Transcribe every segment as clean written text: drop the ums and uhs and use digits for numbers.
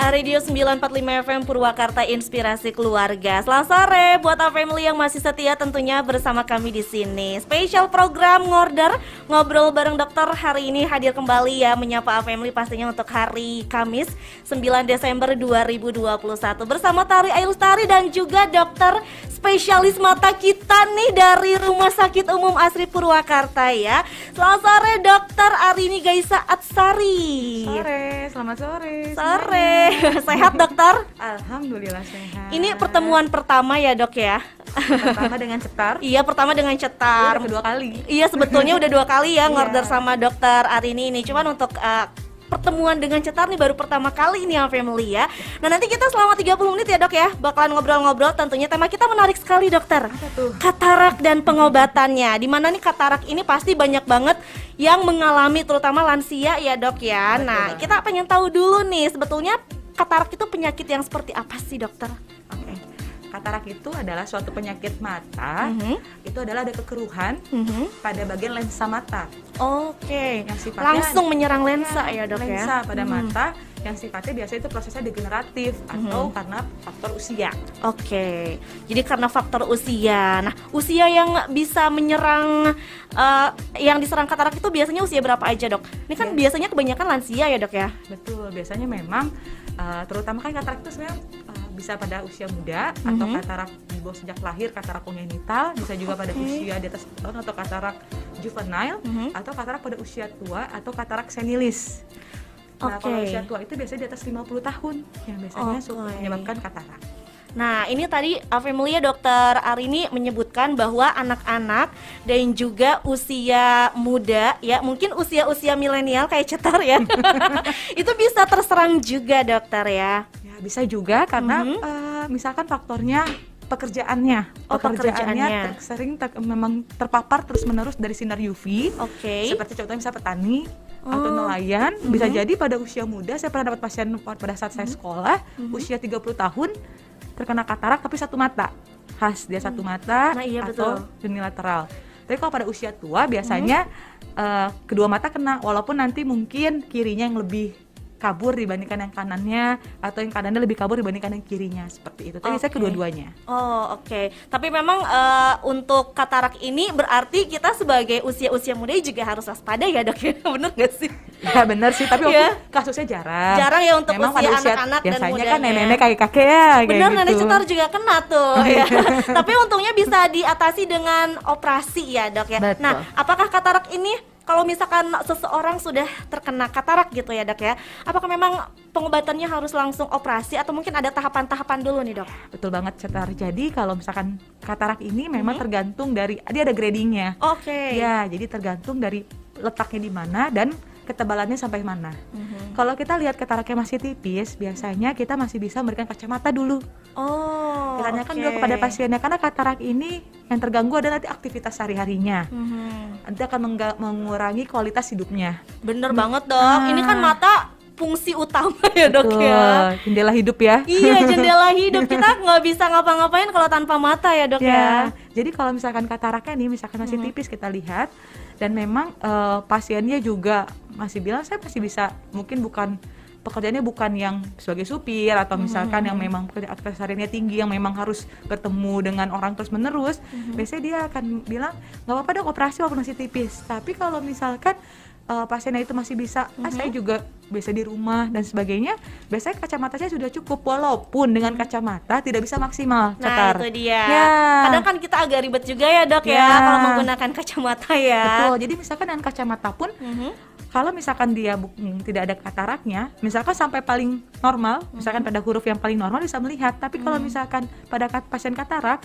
Radio 945 FM Purwakarta, Inspirasi Keluarga. Selamat sore buat family yang masih setia tentunya bersama kami di sini. Spesial program Ngorder, ngobrol bareng dokter hari ini hadir kembali ya, menyapa family pastinya untuk hari Kamis 9 Desember 2021 bersama Tari Ailustari dan juga dokter spesialis mata kita nih dari Rumah Sakit Umum Asri Purwakarta ya. Selamat sore Dokter Arini Gaisa Atsari. Selamat sore. Sore. Sehat dokter? Alhamdulillah sehat. Ini pertemuan pertama ya dok ya? Pertama dengan cetar. Iya, pertama dengan cetar. Udah kedua kali. Iya, sebetulnya udah 2 kali ya Iya. ngorder sama dokter Arini ini. Cuman untuk pertemuan dengan cetar nih baru pertama kali ini ya family ya. Nah nanti kita selama 30 menit ya dok ya bakalan ngobrol-ngobrol, tentunya tema kita menarik sekali dokter. Apa tuh? Katarak dan pengobatannya. Dimana nih katarak ini pasti banyak banget yang mengalami, terutama lansia ya dok ya. Betul Nah banget. kita pengen tahu dulu nih sebetulnya katarak itu penyakit yang seperti apa sih dokter? Oke. Katarak itu adalah suatu penyakit mata. Itu adalah ada kekeruhan pada bagian lensa mata. Oke, Yang sifatnya langsung menyerang lensa ya dok ya? lensa pada mata yang sifatnya biasanya itu prosesnya degeneratif atau karena faktor usia. Oke, jadi karena faktor usia. Nah, usia yang bisa menyerang, yang diserang katarak itu biasanya usia berapa aja dok? Ini kan biasanya kebanyakan lansia ya dok ya? Betul, biasanya memang terutama kan katarak itu sebenarnya bisa pada usia muda atau katarak di bawah sejak lahir, katarak kongenital, bisa juga pada usia di atas tahun atau katarak juvenile, atau katarak pada usia tua atau katarak senilis. Nah, kalau Oke. usia tua itu biasanya di atas 50 tahun yang biasanya Oke. menyebabkan katarak. Nah, ini tadi familia dokter Arini menyebutkan bahwa anak-anak dan juga usia muda ya, mungkin usia-usia milenial kayak cetar ya, itu bisa terserang juga dokter ya. Ya, bisa juga karena misalkan faktornya pekerjaannya. Oh, pekerjaannya. Memang terpapar terus-menerus dari sinar UV. Oke. Seperti contohnya misalnya petani atau nelayan, bisa jadi pada usia muda. Saya pernah dapat pasien pada saat saya sekolah, usia 30 tahun terkena katarak tapi satu mata. Khas dia satu mata Nah, iya, atau betul. unilateral. Tapi kalau pada usia tua biasanya kedua mata kena, walaupun nanti mungkin kirinya yang lebih kabur dibandingkan yang kanannya, atau yang kanannya lebih kabur dibandingkan yang kirinya, seperti itu. Tapi saya Oke. kedua-duanya. Oh oke, tapi memang untuk katarak ini berarti kita sebagai usia-usia muda juga harus waspada ya dok ya, bener gak sih? Ya benar sih, tapi Iya. waktu kasusnya jarang. Jarang ya untuk Memang usia pada anak-anak dan biasanya mudanya. kan nenek-nenek kakek-kakek ya, kayak Bener, gitu. nenek cetar juga kena tuh ya. Tapi untungnya bisa diatasi dengan operasi ya dok ya. Betul. Nah, apakah katarak ini kalau misalkan seseorang sudah terkena katarak gitu ya dok ya, apakah memang pengobatannya harus langsung operasi atau mungkin ada tahapan-tahapan dulu nih dok? Betul banget, Cetar. Jadi kalau misalkan katarak ini memang tergantung dari, dia ada gradingnya. Oke. Ya, jadi tergantung dari letaknya di mana dan ketebalannya sampai mana. Kalau kita lihat kataraknya masih tipis, biasanya kita masih bisa memberikan kacamata dulu. Oh. Kita tanyakan oke. dulu kepada pasiennya, karena katarak ini yang terganggu adalah nanti aktivitas sehari-harinya. Nanti akan mengurangi kualitas hidupnya. Bener banget dok. Ini kan mata fungsi utama ya dok Betul, ya. jendela hidup ya. Iya, jendela hidup. Kita nggak bisa ngapa-ngapain kalau tanpa mata ya dok ya. Jadi kalau misalkan kataraknya nih, misalkan masih tipis kita lihat, dan memang pasiennya juga masih bilang saya masih bisa, mungkin bukan pekerjaannya bukan yang sebagai supir atau misalkan yang memang aktivitas hariannya tinggi, yang memang harus bertemu dengan orang terus menerus, biasanya dia akan bilang nggak apa-apa dok operasi walaupun masih tipis. Tapi kalau misalkan pasiennya itu masih bisa, saya juga bisa di rumah dan sebagainya, biasanya kacamata saya sudah cukup, walaupun dengan kacamata tidak bisa maksimal. Nah Cetar. itu dia. Ya. Kadang kan kita agak ribet juga ya dok ya Ya. kalau menggunakan kacamata ya. Betul, jadi misalkan dengan kacamata pun kalau misalkan dia tidak ada kataraknya, misalkan sampai paling normal, misalkan pada huruf yang paling normal bisa melihat, tapi kalau misalkan pada pasien katarak,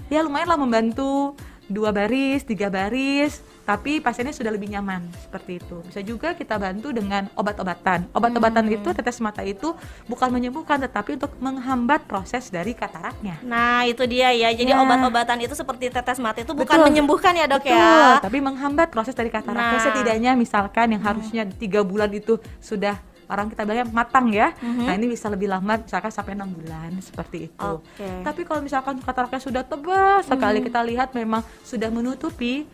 ya lumayanlah membantu 2 baris, 3 baris, tapi pasiennya sudah lebih nyaman, seperti itu. Bisa juga kita bantu dengan obat-obatan. Obat-obatan itu, tetes mata itu bukan menyembuhkan, tetapi untuk menghambat proses dari kataraknya. Nah itu dia ya. Jadi Ya. obat-obatan itu seperti tetes mata itu bukan Betul. menyembuhkan ya dok Betul, ya. tapi menghambat proses dari kataraknya. Nah. Setidaknya misalkan yang harusnya 3 bulan itu sudah orang kita bilangnya matang ya. Nah ini bisa lebih lama, misalkan sampai 6 bulan seperti itu. Oke. Tapi kalau misalkan kataraknya sudah tebal sekali, kita lihat memang sudah menutupi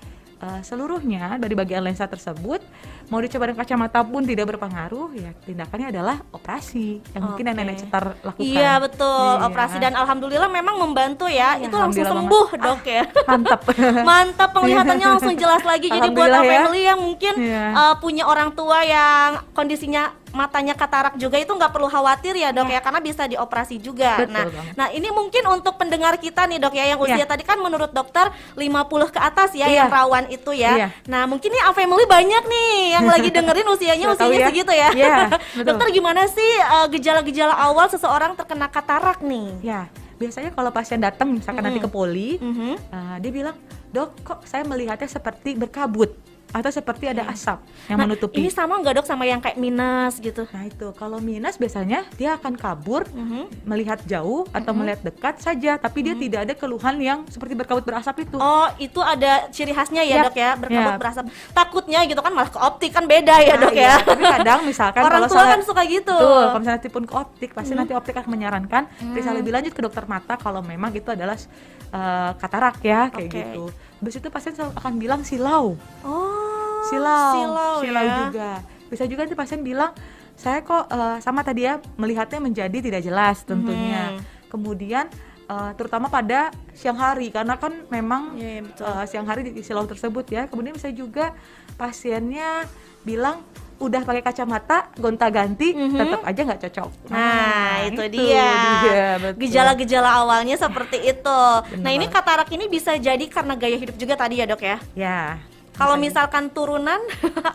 seluruhnya dari bagian lensa tersebut, mau dicoba dengan kacamata pun tidak berpengaruh, ya tindakannya adalah operasi yang mungkin yang nenek cetar lakukan. Iya betul, Iya. operasi dan alhamdulillah memang membantu ya. Iya, Itu langsung alhamdulillah sembuh dok ya. Mantap. Mantap, penglihatannya langsung jelas lagi. Jadi buat Alhamdulillah ya. family yang mungkin Iya. punya orang tua yang kondisinya matanya katarak juga, itu nggak perlu khawatir ya dok ya, karena bisa dioperasi juga. Betul Nah, banget. nah ini mungkin untuk pendengar kita nih dok ya, yang usia Iya. tadi kan menurut dokter 50 ke atas ya, Iya. yang rawan itu ya. Iya. Nah mungkin nih family banyak nih yang lagi dengerin usianya Sudah tahu usianya ya? segitu ya. Iya, betul. Dokter gimana sih gejala-gejala awal seseorang terkena katarak nih? Ya, biasanya kalau pasien datang misalkan nanti ke poli, Mhm. dia bilang, "Dok, kok saya melihatnya seperti berkabut atau seperti ada asap yang Nah, menutupi." ini sama nggak dok sama yang kayak minus gitu? Nah itu, kalau minus biasanya dia akan kabur, Mhm. melihat jauh atau melihat dekat saja, tapi dia tidak ada keluhan yang seperti berkabut berasap itu. Oh, itu ada ciri khasnya ya Yap, dok ya, berkabut yap. berasap. Takutnya gitu kan malah ke optik kan beda ya Nah, dok iya, ya. tapi kadang misalkan Orang kalau tua saya- kan suka gitu. Betul, kalau misalnya nanti pun ke optik, pasti nanti optik akan menyarankan periksa lebih lanjut ke dokter mata kalau memang itu adalah katarak ya, kayak Oke. gitu. Habis itu pasien selalu akan bilang silau. Oh, Silau ya. juga. Bisa juga nanti pasien bilang, saya kok sama tadi ya, melihatnya menjadi tidak jelas tentunya. Kemudian terutama pada siang hari, karena kan memang Iya, iya, betul. siang hari di silau tersebut ya. Kemudian bisa juga pasiennya bilang udah pakai kacamata gonta-ganti tetap aja nggak cocok. Nah, itu dia. Betul. Gejala-gejala awalnya seperti itu. Benar Nah, ini banget. katarak ini bisa jadi karena gaya hidup juga tadi ya dok ya. Ya. Kalau bisa misalkan turunan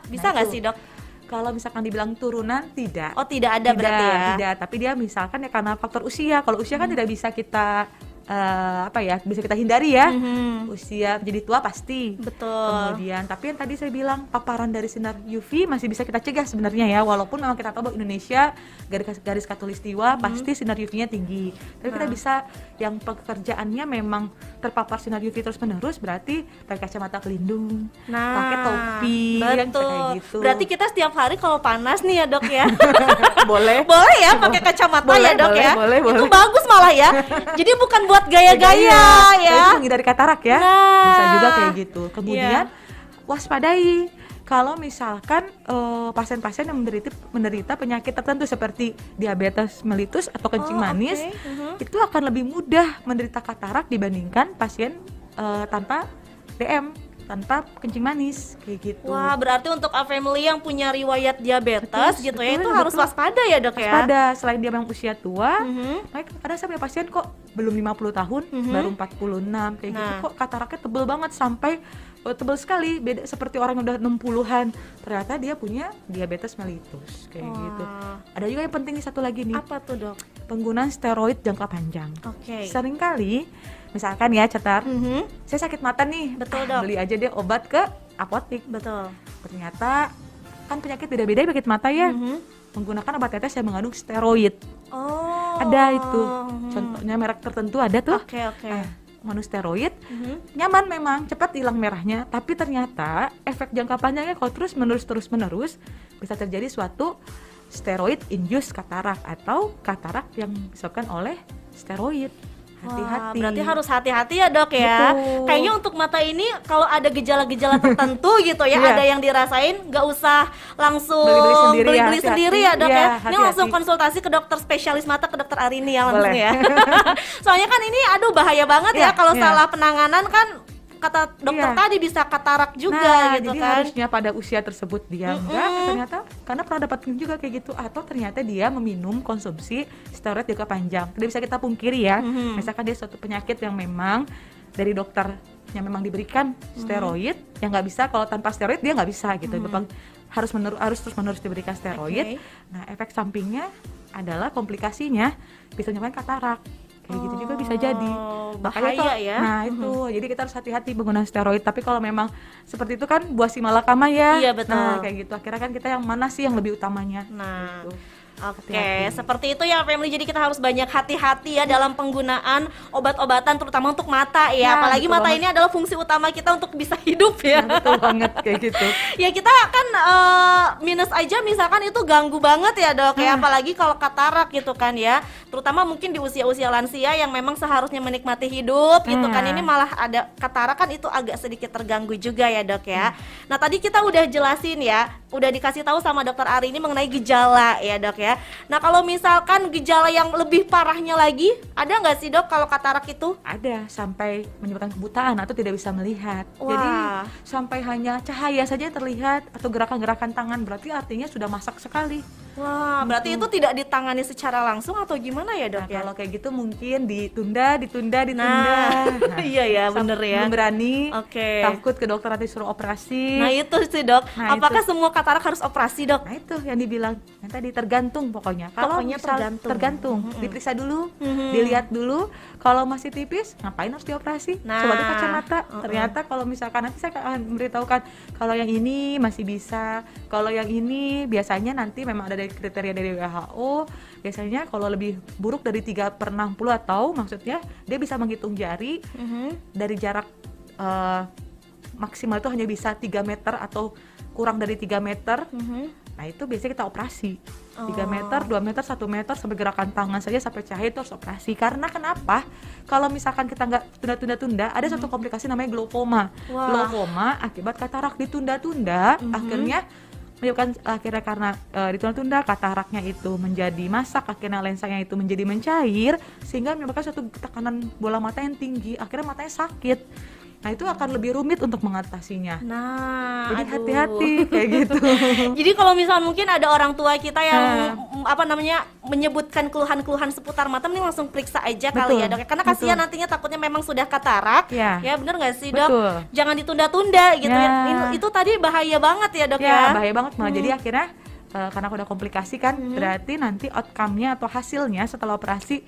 bisa nggak itu. sih dok? Kalau misalkan dibilang turunan, tidak. Oh, tidak ada berarti ya. Tidak, tapi dia misalkan ya karena faktor usia. Kalau usia kan tidak bisa kita bisa kita hindari ya. Usia jadi tua pasti. Betul. Kemudian, tapi yang tadi saya bilang paparan dari sinar UV masih bisa kita cegah sebenarnya ya, walaupun memang kita tahu bahwa Indonesia garis khatulistiwa pasti sinar UV-nya tinggi. Tapi kita bisa yang pekerjaannya memang terpapar sinar UV terus menerus, berarti pakai kacamata pelindung, pakai topi, yang betul. kayak gitu. Berarti kita setiap hari kalau panas nih ya dok ya. boleh. Boleh ya pakai kacamata Boleh, ya dok boleh, ya. boleh, Itu boleh. bagus malah ya. Jadi bukan buat gaya-gaya ya. Itu menghindari katarak ya. Nah. Bisa juga kayak gitu. Kemudian Iya. waspadai kalau misalkan pasien-pasien yang menderita penyakit tertentu seperti diabetes mellitus atau kencing Oh, manis, oke. itu akan lebih mudah menderita katarak dibandingkan pasien tanpa DM, tanpa kencing manis kayak gitu. Wah, berarti untuk family yang punya riwayat diabetes Betul, gitu ya, betul, itu harus betul. waspada ya dok ya. Waspada, selain dia memang usia tua, Mhm. makanya kadang saya punya pasien kok belum 50 tahun, baru 46 kayak gitu, Nah. kok kataraknya tebel banget sampai tebel sekali, beda seperti orang yang udah 60-an. Ternyata dia punya diabetes mellitus kayak Wah. gitu. Ada juga yang penting nih, satu lagi nih, Apa tuh dok? penggunaan steroid jangka panjang. Oke. Seringkali misalkan ya Cetar, Mhm. saya sakit mata nih, Betul, Dok. beli aja deh obat ke apotik. Betul. Ternyata kan penyakit beda-beda penyakit mata ya. Mhm. Menggunakan obat tetes yang mengandung steroid. Oh. Ada itu. Mhm. Contohnya merek tertentu ada tuh. Oke, oke. Nah, mengandung steroid, Mhm. nyaman memang, cepat hilang merahnya, tapi ternyata efek jangka panjangnya kalau terus-menerus bisa terjadi suatu steroid induced katarak atau katarak yang disebabkan oleh steroid. Hati-hati. Wah, berarti harus hati-hati ya dok ya. Betul. Kayaknya untuk mata ini kalau ada gejala-gejala tertentu gitu ya, Iya. ada yang dirasain, nggak usah langsung Beli-beli sendiri ya, beli-beli hati-hati. sendiri ya dok Iya, ya. Ini hati-hati. langsung konsultasi ke dokter spesialis mata, ke dokter Arini ya langsung Boleh. ya. Soalnya kan ini aduh bahaya banget ya Iya, kalau iya. salah penanganan kan, kata dokter Iya. tadi bisa katarak juga Nah, gitu jadi kan. harusnya pada usia tersebut dia enggak, ternyata karena pernah dapat juga kayak gitu, atau ternyata dia meminum konsumsi steroid jangka panjang. Tidak bisa kita pungkiri ya. Misalkan dia suatu penyakit yang memang dari dokter yang memang diberikan steroid, yang nggak bisa, kalau tanpa steroid dia nggak bisa gitu. Memang harus terus-menerus diberikan steroid. Oke. Nah, efek sampingnya adalah komplikasinya bisa menyebabkan katarak. Kayak gitu juga bisa jadi. Bahaya kalau- ya. Nah itu, jadi kita harus hati-hati menggunakan steroid. Tapi kalau memang seperti itu kan buah si malakama ya. Iya, betul. Nah kayak gitu. Akhirnya kan kita yang mana sih yang lebih utamanya? Nah, Gitu. Oke, Hati-hati. seperti itu ya family. Jadi kita harus banyak hati-hati ya dalam penggunaan obat-obatan terutama untuk mata ya. Ya, Apalagi betul mata banget. ini adalah fungsi utama kita untuk bisa hidup ya. Nah, betul banget kayak gitu. Ya kita kan minus aja misalkan itu ganggu banget ya dok ya, apalagi kalau katarak gitu kan ya, terutama mungkin di usia-usia lansia yang memang seharusnya menikmati hidup gitu kan, ini malah ada katarak kan, itu agak sedikit terganggu juga ya dok ya. Nah tadi kita udah jelasin ya, udah dikasih tahu sama dokter Ari ini mengenai gejala ya dok ya. Nah kalau misalkan gejala yang lebih parahnya lagi, ada nggak sih dok kalau katarak itu? Ada sampai menyebabkan kebutaan atau tidak bisa melihat. Wah. Jadi sampai hanya cahaya saja yang terlihat atau gerakan-gerakan tangan, berarti artinya sudah masak sekali. Wah, berarti itu tidak ditangani secara langsung atau gimana ya dok Nah, ya? kalau kayak gitu mungkin ditunda. Nah, iya ya, bener ya. Belum berani, Oke. takut ke dokter nanti suruh operasi. Nah itu sih dok, Nah, apakah itu. semua katarak harus operasi dok? Nah itu yang dibilang yang tadi, tergantung pokoknya. Kalau Pokoknya misal tergantung, diperiksa dulu, Mhm. dilihat dulu. Kalau masih tipis, ngapain harus dioperasi? Nah, Coba di kacamata. Ternyata kalau misalkan nanti saya akan memberitahukan kalau yang ini masih bisa, kalau yang ini biasanya nanti memang ada dari kriteria dari WHO. Biasanya kalau lebih buruk dari 3/60 atau maksudnya dia bisa menghitung jari dari jarak maksimal itu hanya bisa 3 meter atau kurang dari 3 meter. Nah itu biasanya kita operasi 3 meter, 2 meter, 1 meter, sampai gerakan tangan saja sampai cahaya itu harus operasi. Karena kenapa? Kalau misalkan kita nggak tunda-tunda, ada satu komplikasi namanya glaukoma. Wah. Glaukoma akibat katarak ditunda-tunda, akhirnya menyebabkan akhirnya karena ditunda-tunda kataraknya itu menjadi masak, akhirnya lensanya itu menjadi mencair, sehingga menyebabkan suatu tekanan bola mata yang tinggi, akhirnya matanya sakit. Nah itu akan lebih rumit untuk mengatasinya. Nah, Jadi aduh. hati-hati kayak gitu. Jadi kalau misal mungkin ada orang tua kita yang Nah. apa namanya menyebutkan keluhan-keluhan seputar mata, mending langsung periksa aja kali Betul, ya dok ya. Karena kasihan betul. nantinya takutnya memang sudah katarak. Ya. Ya bener nggak sih dok? Betul. Jangan ditunda-tunda gitu ya. Ya. Itu tadi bahaya banget ya dok Ya, ya. bahaya banget malah. Jadi akhirnya karena udah komplikasi kan, berarti nanti outcome-nya atau hasilnya setelah operasi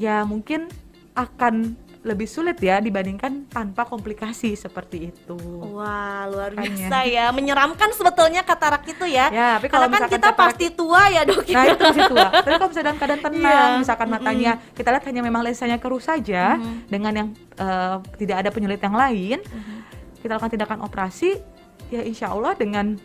ya mungkin akan lebih sulit ya dibandingkan tanpa komplikasi seperti itu. Wah, luar Makanya. biasa ya. Menyeramkan sebetulnya katarak itu ya. Ya, tapi Karena kalau kan misalkan kita katarak- pasti tua ya dok ya. Nah itu masih tua. Tapi kalau misalnya dalam keadaan tenang, Iya. misalkan matanya kita lihat hanya memang lensanya keruh saja, dengan yang tidak ada penyulit yang lain, kita lakukan tindakan operasi, ya insya Allah dengan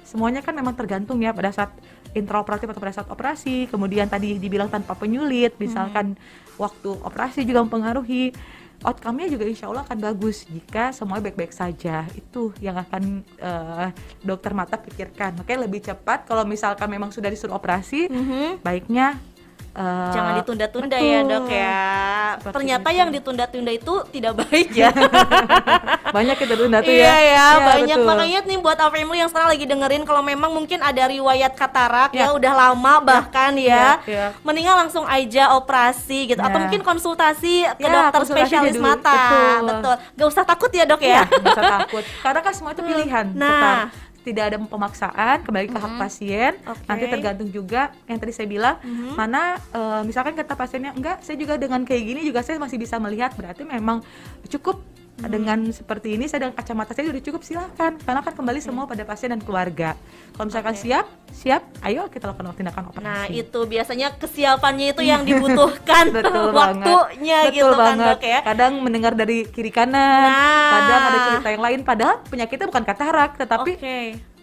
semuanya kan memang tergantung ya pada saat intraoperatif atau pada saat operasi. Kemudian tadi dibilang tanpa penyulit, misalkan waktu operasi juga mempengaruhi. Outcome-nya juga insya Allah akan bagus jika semuanya baik-baik saja. Itu yang akan dokter mata pikirkan. Makanya lebih cepat kalau misalkan memang sudah disuruh operasi, baiknya Jangan ditunda-tunda betul. ya dok ya. Seperti Ternyata itu. yang ditunda-tunda itu tidak baik ya. banyak kita tunda tuh Iya ya. ya, banyak. betul. Makanya nih buat family yang sekarang lagi dengerin, kalau memang mungkin ada riwayat katarak ya Ya. udah lama bahkan ya, Ya. mendingan langsung aja operasi gitu, atau Ya. mungkin konsultasi ke Ya, dokter konsultasi spesialis aja dulu. mata. Betul. Gak usah takut ya dok Ya, ya. nggak usah takut. Karena kan semua itu pilihan. Nah. Tidak ada pemaksaan, kembali ke hak pasien. Oke. Nanti tergantung juga yang tadi saya bilang, mana misalkan kata pasiennya enggak, saya juga dengan kayak gini juga saya masih bisa melihat, berarti memang cukup dengan seperti ini, saya dengan kacamata saya sudah cukup, silakan. Karena kan kembali semua pada pasien dan keluarga. Kalau misalkan siap, ayo kita lakukan tindakan operasi. Nah itu biasanya kesiapannya itu yang dibutuhkan. Betul waktunya banget. gitu Betul kan banget. dok ya. Kadang mendengar dari kiri kanan, Nah. kadang ada cerita yang lain, padahal penyakitnya bukan katarak, tetapi Oke.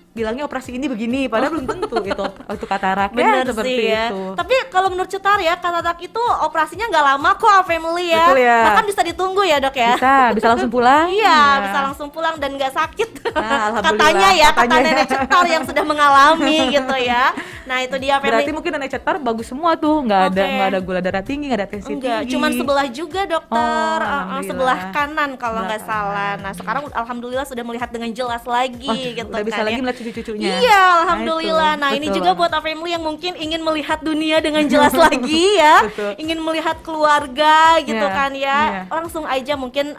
bilangnya operasi ini begini, padahal belum tentu itu katarak. Bener ya, seperti sih ya. itu. Tapi kalau menurut Cetar ya, katarak itu operasinya nggak lama kok family ya. Betul ya. Bahkan bisa ditunggu ya dok ya. Bisa langsung pulang. Iya, Ya. bisa langsung pulang dan nggak sakit. Nah, alhamdulillah. Katanya ya, kata Katanya. nenek Cetar yang sudah mengalami gitu ya. Nah itu dia family. Berarti mungkin anak cetar bagus semua tuh, nggak Oke. ada gula darah tinggi, nggak ada tensi Enggak, tinggi. cuman sebelah juga dokter. Oh, alhamdulillah. Sebelah kanan kalau Sebelah nggak salah. kanan. Nah sekarang alhamdulillah sudah melihat dengan jelas lagi Waduh, gitu udah bisa kan lagi ya. melihat cucu-cucunya. Iya, alhamdulillah. Nah, ini betul juga banget. buat family yang mungkin ingin melihat dunia dengan jelas lagi ya. Betul. Ingin melihat keluarga gitu Iya, kan ya. iya. Langsung aja mungkin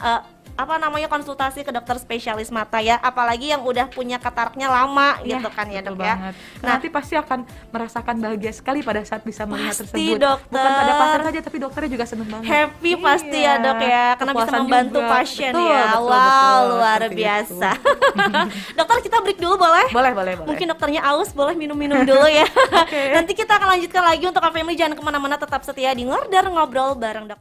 konsultasi ke dokter spesialis mata ya, apalagi yang udah punya kataraknya lama gitu kan ya, betul Dok ya. banget. Nah, Nanti pasti akan merasakan bahagia sekali pada saat bisa melihat pasti, tersebut. dokter. Bukan pada pasien saja, tapi dokternya juga seneng banget. Happy pasti ya, Dok ya, karena bisa kepuasan membantu juga. pasien Betul, ya. betul, Wow, betul, luar seperti biasa. itu. Dokter, kita break dulu boleh? Boleh. Mungkin dokternya aus, boleh minum-minum dulu ya. Oke. Nanti kita akan lanjutkan lagi. Untuk Family jangan kemana-mana, tetap setia di Ngorder Ngobrol bareng Dokter.